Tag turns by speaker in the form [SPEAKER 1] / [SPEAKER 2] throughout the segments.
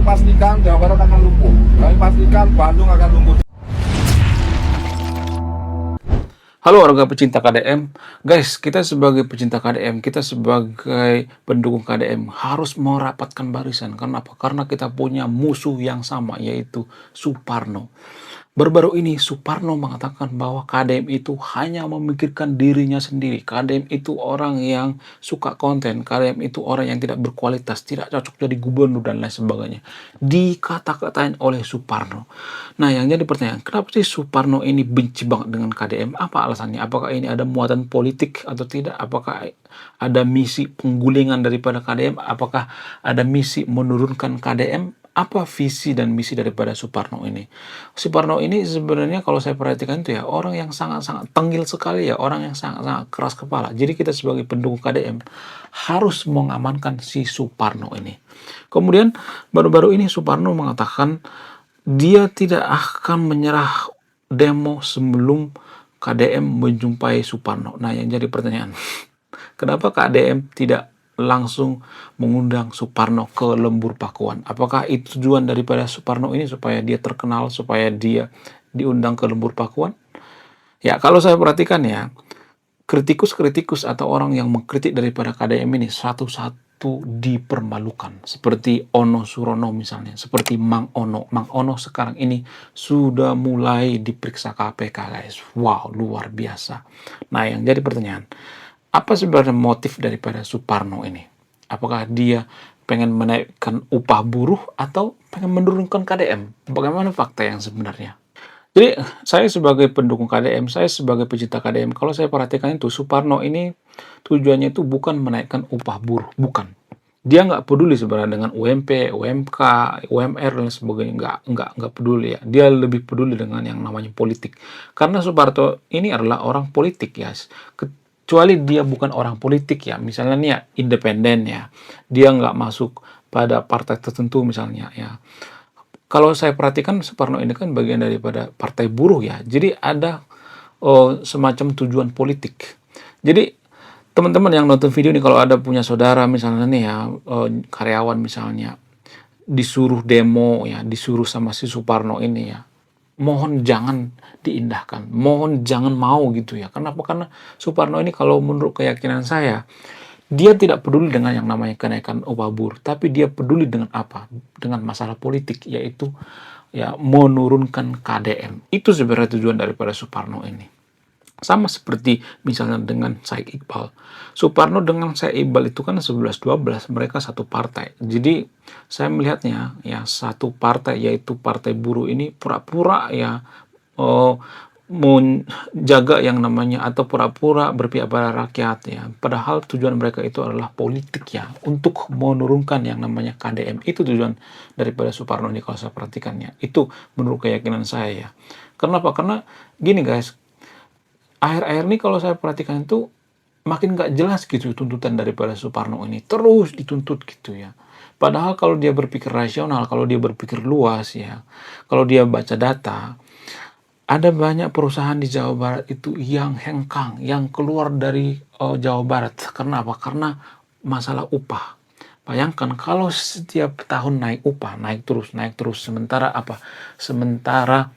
[SPEAKER 1] pastikan Jawa Barat akan lumpuh. Kami pastikan Bandung akan lumpuh.
[SPEAKER 2] Halo warga pecinta KDM, guys, kita sebagai pecinta KDM, kita sebagai pendukung KDM harus merapatkan barisan. Karena apa? Karena kita punya musuh yang sama, yaitu Suparno. Baru-baru ini Suparno mengatakan bahwa KDM itu hanya memikirkan dirinya sendiri. KDM itu orang yang suka konten, KDM itu orang yang tidak berkualitas, tidak cocok jadi gubernur dan lain sebagainya. Dikata-katain oleh Suparno. Nah, yang jadi pertanyaan, kenapa sih Suparno ini benci banget dengan KDM? Apa alasannya? Apakah ini ada muatan politik atau tidak? Apakah ada misi penggulingan daripada KDM? Apakah ada misi menurunkan KDM? Apa visi dan misi daripada Suparno ini? Suparno ini sebenarnya kalau saya perhatikan itu ya orang yang sangat-sangat tenggil sekali ya, orang yang sangat-sangat keras kepala. Jadi kita sebagai pendukung KDM harus mengamankan si Suparno ini. Kemudian baru-baru ini Suparno mengatakan dia tidak akan menyerah demo sebelum KDM menjumpai Suparno. Nah, yang jadi pertanyaan, kenapa KDM tidak langsung mengundang Suparno ke Lembur Pakuan? Apakah itu tujuan daripada Suparno ini supaya dia terkenal, supaya dia diundang ke Lembur Pakuan? Ya, kalau saya perhatikan ya, kritikus-kritikus atau orang yang mengkritik daripada KDM ini satu-satu dipermalukan. Seperti Ono Surono misalnya, seperti Mang Ono. Mang Ono sekarang ini sudah mulai diperiksa KPK, guys. Wow, luar biasa. Nah, yang jadi pertanyaan, apa sebenarnya motif daripada Suparno ini? Apakah dia pengen menaikkan upah buruh atau pengen menurunkan KDM? Bagaimana fakta yang sebenarnya? Jadi saya sebagai pendukung KDM, saya sebagai pecinta KDM, kalau saya perhatikan itu Suparno ini tujuannya itu bukan menaikkan upah buruh, bukan. Dia nggak peduli sebenarnya dengan UMP, UMK, UMR dan sebagainya, nggak peduli ya. Dia lebih peduli dengan yang namanya politik. Karena Suparno ini adalah orang politik ya. Kecuali dia bukan orang politik ya, misalnya nih ya independen ya, dia nggak masuk pada partai tertentu misalnya ya. Kalau saya perhatikan Suparno ini kan bagian daripada partai buruh ya, jadi ada semacam tujuan politik. Jadi teman-teman yang nonton video ini kalau ada punya saudara misalnya nih ya, karyawan misalnya disuruh demo ya, disuruh sama si Suparno ini ya, mohon jangan diindahkan, mohon jangan mau gitu ya. Kenapa? Karena Suparno ini kalau menurut keyakinan saya, dia tidak peduli dengan yang namanya kenaikan upah buruh, tapi dia peduli dengan apa? Dengan masalah politik, yaitu ya menurunkan KDM. Itu sebenarnya tujuan daripada Suparno ini. Sama seperti misalnya dengan Said Iqbal. Suparno dengan Said Iqbal itu kan 11-12, mereka satu partai. Jadi saya melihatnya ya satu partai yaitu Partai Buruh ini pura-pura ya menjaga yang namanya atau pura-pura berpihak pada rakyat ya. Padahal tujuan mereka itu adalah politik ya, untuk menurunkan yang namanya KDM. Itu tujuan daripada Suparno ini kalau saya perhatikannya. Itu menurut keyakinan saya ya. Kenapa? Karena gini guys, akhir-akhir ini kalau saya perhatikan itu makin nggak jelas gitu tuntutan daripada Suparno ini. Terus dituntut gitu ya. Padahal kalau dia berpikir rasional, kalau dia berpikir luas ya, kalau dia baca data, ada banyak perusahaan di Jawa Barat itu yang hengkang, yang keluar dari Jawa Barat. Karena apa? Karena masalah upah. Bayangkan kalau setiap tahun naik upah, naik terus. Sementara apa? Sementara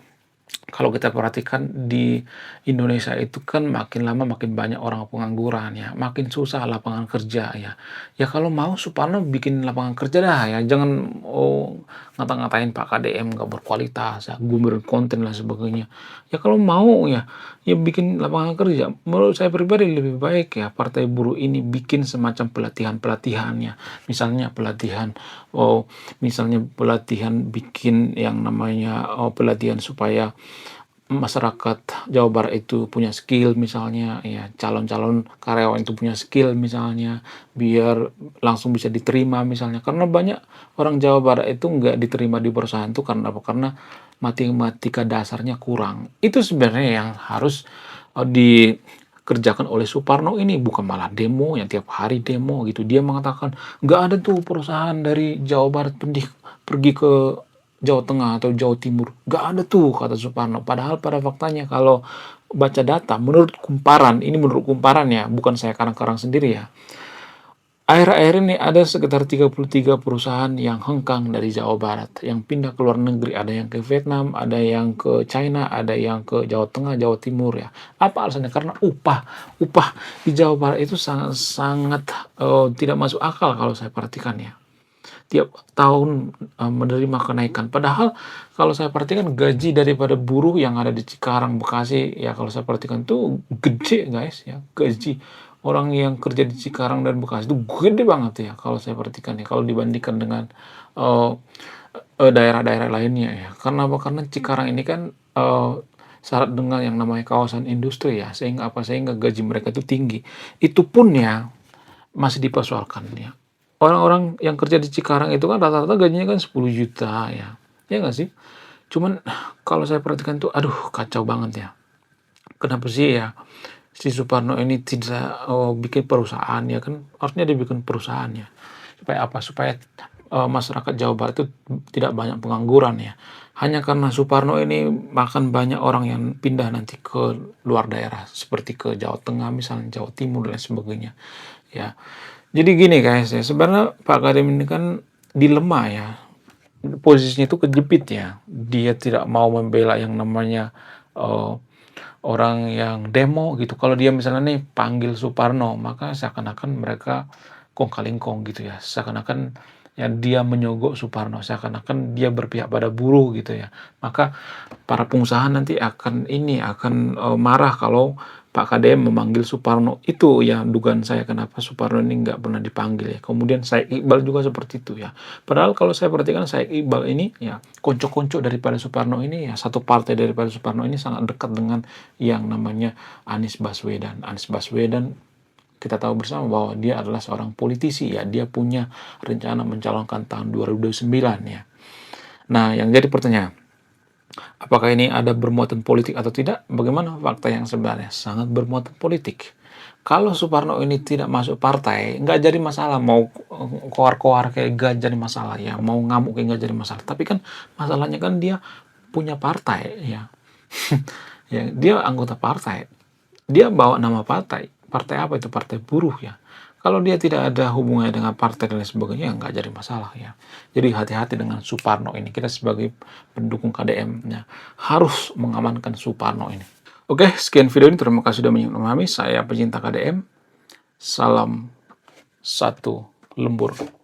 [SPEAKER 2] kalau kita perhatikan di Indonesia itu kan makin lama makin banyak orang pengangguran ya, makin susah lapangan kerja ya. Ya kalau mau Suparno bikin lapangan kerja dah ya, jangan ngata-ngatain Pak KDM nggak berkualitas, ya, gubernur konten dan sebagainya. Ya kalau mau ya, ya bikin lapangan kerja. Menurut saya pribadi lebih baik ya Partai Buruh ini bikin semacam pelatihan-pelatihannya, misalnya pelatihan misalnya pelatihan bikin yang namanya pelatihan supaya masyarakat Jawa Barat itu punya skill misalnya ya, calon-calon karyawan itu punya skill misalnya biar langsung bisa diterima misalnya. Karena banyak orang Jawa Barat itu nggak diterima di perusahaan itu karena apa? Karena matematika dasarnya kurang. Itu sebenarnya yang harus dikerjakan oleh Suparno ini, bukan malah demo yang tiap hari demo gitu. Dia mengatakan nggak ada tuh perusahaan dari Jawa Barat pergi ke Jawa Tengah atau Jawa Timur. Nggak ada tuh, kata Suparno. Padahal pada faktanya kalau baca data, menurut kumparan ya, bukan saya karang-karang sendiri ya. Akhir-akhir ini ada sekitar 33 perusahaan yang hengkang dari Jawa Barat, yang pindah ke luar negeri. Ada yang ke Vietnam, ada yang ke China, ada yang ke Jawa Tengah, Jawa Timur ya. Apa alasannya? Karena upah di Jawa Barat itu sangat tidak masuk akal kalau saya perhatikan ya. Tiap tahun menerima kenaikan. Padahal kalau saya perhatikan gaji daripada buruh yang ada di Cikarang, Bekasi, ya kalau saya perhatikan tuh gede guys ya. Gaji orang yang kerja di Cikarang dan Bekasi itu gede banget ya kalau saya perhatikan ya. Kalau dibandingkan dengan eh, daerah-daerah lainnya ya. Karena apa? Karena Cikarang ini kan syarat dengan yang namanya kawasan industri ya. Sehingga gaji mereka itu tinggi. Itu pun ya masih dipersoalkan ya. Orang-orang yang kerja di Cikarang itu kan rata-rata gajinya kan 10 juta ya. Ya nggak sih? Cuman kalau saya perhatikan tuh aduh kacau banget ya. Kenapa sih ya si Suparno ini tidak bikin perusahaan ya kan harusnya dia bikin perusahaan ya. Supaya apa? Supaya masyarakat Jawa Barat itu tidak banyak pengangguran ya. Hanya karena Suparno ini makan banyak orang yang pindah nanti ke luar daerah seperti ke Jawa Tengah misalnya Jawa Timur dan sebagainya ya. Jadi gini guys ya, sebenarnya Pak Kadem ini kan dilema ya. Posisinya itu kejepit ya. Dia tidak mau membela yang namanya eh, orang yang demo gitu. Kalau dia misalnya nih panggil Suparno, maka seakan-akan mereka kong kali kong gitu ya. Seakan-akan ya dia menyogok Suparno, seakan-akan dia berpihak pada buruh gitu ya. Maka para pengusaha nanti akan marah kalau Pak KDM memanggil Suparno. Itu ya dugaan saya kenapa Suparno ini nggak pernah dipanggil ya. Kemudian Said Iqbal juga seperti itu ya. Padahal kalau saya perhatikan Said Iqbal ini ya konco-konco daripada Suparno ini ya satu partai daripada Suparno ini sangat dekat dengan yang namanya Anies Baswedan. Anies Baswedan kita tahu bersama bahwa dia adalah seorang politisi ya. Dia punya rencana mencalonkan tahun 2029 ya. Nah, yang jadi pertanyaan, apakah ini ada bermuatan politik atau tidak? Bagaimana fakta yang sebenarnya? Sangat bermuatan politik. Kalau Suparno ini tidak masuk partai, nggak jadi masalah. Mau koar-koar kayak nggak jadi masalah ya. Mau ngamuk kayak nggak jadi masalah. Tapi kan masalahnya kan dia punya partai ya. Ya, dia anggota partai. Dia bawa nama partai. Partai apa itu? Partai buruh ya. Kalau dia tidak ada hubungannya dengan partai dan lain sebagainya, nggak jadi masalah ya. Jadi hati-hati dengan Suparno ini. Kita sebagai pendukung KDM ya, harus mengamankan Suparno ini. Oke, sekian video ini. Terima kasih sudah memahami. Saya pecinta KDM. Salam satu lembur.